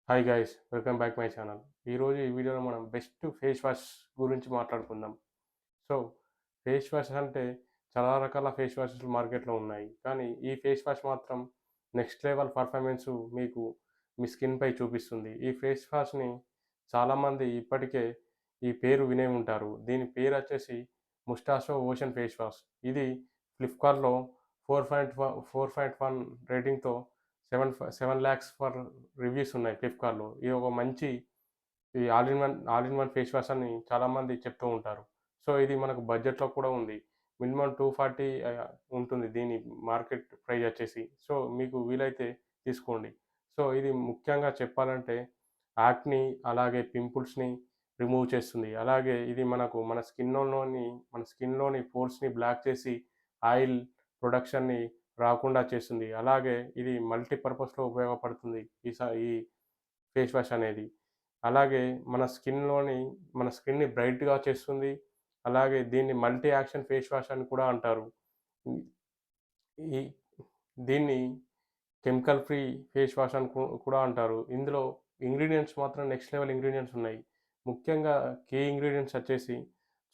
Hi guys, welcome back my channel. ఈరోజు ఈ వీడియోలో మనం బెస్ట్ ఫేస్ వాష్ గురించి మాట్లాడుకుందాం. సో, ఫేస్ వాష్ అంటే చాలా రకాల ఫేస్ వాషెస్ మార్కెట్‌లో ఉన్నాయి. కానీ ఈ ఫేస్ వాష్ మాత్రం నెక్స్ట్ లెవెల్ పర్ఫార్మెన్స్ మీకు మీ స్కిన్‌పై చూపిస్తుంది. ఈ ఫేస్ వాష్‌ని చాలామంది ఇప్పటికే ఈ పేరు వినే ఉంటారు. దీని పేరు వచ్చేసి ముస్టాషో ఓషన్ ఫేస్ వాష్. ఇది ఫ్లిప్‌కార్ట్‌లో 4.1 రేటింగ్‌తో 7 లాక్స్ ఫర్ రివ్యూస్ ఉన్నాయి ఫ్లిప్‌కార్ట్‌లో. ఇది ఒక మంచి ఈ all in one face wash అని చాలామంది చెప్తూ ఉంటారు. సో, ఇది మనకు బడ్జెట్‌లో కూడా ఉంది. మినిమమ్ 240 ఉంటుంది దీని మార్కెట్ ప్రైస్ వచ్చేసి. సో, మీకు వీలైతే తీసుకోండి. సో, ఇది ముఖ్యంగా చెప్పాలంటే యాక్ని అలాగే పింపుల్స్‌ని రిమూవ్ చేస్తుంది. అలాగే ఇది మనకు మన స్కిన్‌లోని పోర్స్‌ని బ్లాక్ చేసి ఆయిల్ ప్రొడక్షన్‌ని రాకుండా చేస్తుంది. అలాగే ఇది మల్టీ పర్పస్‌లో ఉపయోగపడుతుంది. ఈ ఫేస్ వాష్ అనేది. అలాగే మన స్కిన్‌ని బ్రైట్‌గా చేస్తుంది. అలాగే దీన్ని మల్టీ యాక్షన్ ఫేస్ వాష్ అని కూడా అంటారు. హ్మ్. ఈ దీన్ని కెమికల్ ఫ్రీ ఫేస్ వాష్ అని కూడా అంటారు. ఇందులో ఇంగ్రీడియెంట్స్ మాత్రం నెక్స్ట్ లెవెల్ ఇంగ్రీడియెంట్స్ ఉన్నాయి. ముఖ్యంగా కీ ఇంగ్రీడియెంట్స్ వచ్చేసి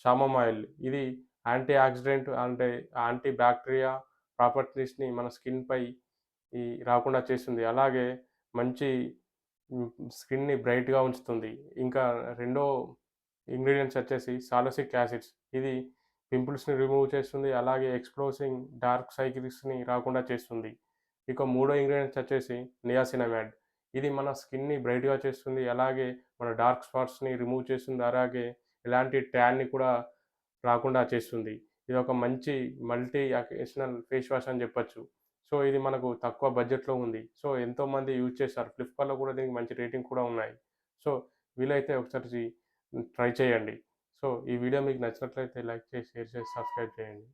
చామమాయిల్. ఇది యాంటీ ఆక్సిడెంట్ అంటే యాంటీ బ్యాక్టీరియా ప్రాపర్టీస్‌ని మన స్కిన్‌పై రాకుండా చేస్తుంది. అలాగే మంచి స్కిన్‌ని బ్రైట్‌గా ఉంచుతుంది. ఇంకా రెండో ఇంగ్రీడియెంట్స్ వచ్చేసి సాలిసిలిక్ యాసిడ్స్. ఇది పింపుల్స్‌ని రిమూవ్ చేస్తుంది. అలాగే ఎక్స్‌పోజింగ్ డార్క్ సర్కిల్స్‌ని రాకుండా చేస్తుంది. ఇక మూడో ఇంగ్రీడియెంట్స్ వచ్చేసి నియాసినమాయిడ్. ఇది మన స్కిన్‌ని బ్రైట్‌గా చేస్తుంది. అలాగే మన డార్క్ స్పాట్స్‌ని రిమూవ్ చేస్తుంది. అలాగే ఎలాంటి ట్యాన్‌ని కూడా రాకుండా చేస్తుంది. ఇదొక మంచి మల్టీ అకేషనల్ ఫేస్ వాష్ అని చెప్పొచ్చు. సో, ఇది మనకు తక్కువ బడ్జెట్‌లో ఉంది. సో, ఎంతోమంది యూజ్ చేశారు. ఫ్లిప్‌కార్ట్‌లో కూడా దీనికి మంచి రేటింగ్ కూడా ఉన్నాయి. సో, వీలైతే ఒకసారి ట్రై చేయండి. సో, ఈ వీడియో మీకు నచ్చినట్లయితే లైక్ చేసి, షేర్ చేసి, సబ్స్క్రైబ్ చేయండి.